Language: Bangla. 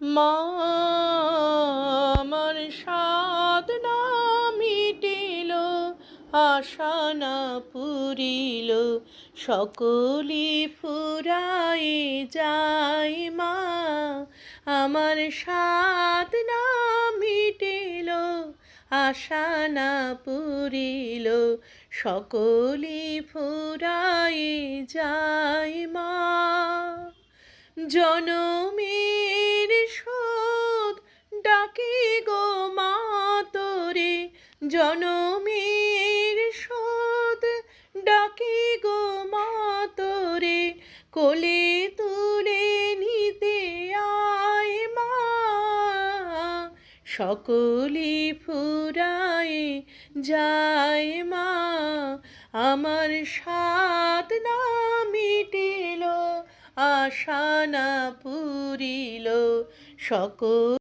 মা আমার সাধ না মিটিল, আশা না পুরিল, সকলি ফুরায়ে যায় মা। আমার সাধ না মিটিল, আশা না পুরিল, সকলি ফুরায়ে যায় মা। জনমের শোধ ডাকি গো মা তোরে, জনমের শোধ ডাকি গো মা তোরে, কোলে তুলে নিতে আয় মা। সকলি ফুরায়ে যায় মা, আমার সাধ না মিটিল, আশা না পুরিল, সকল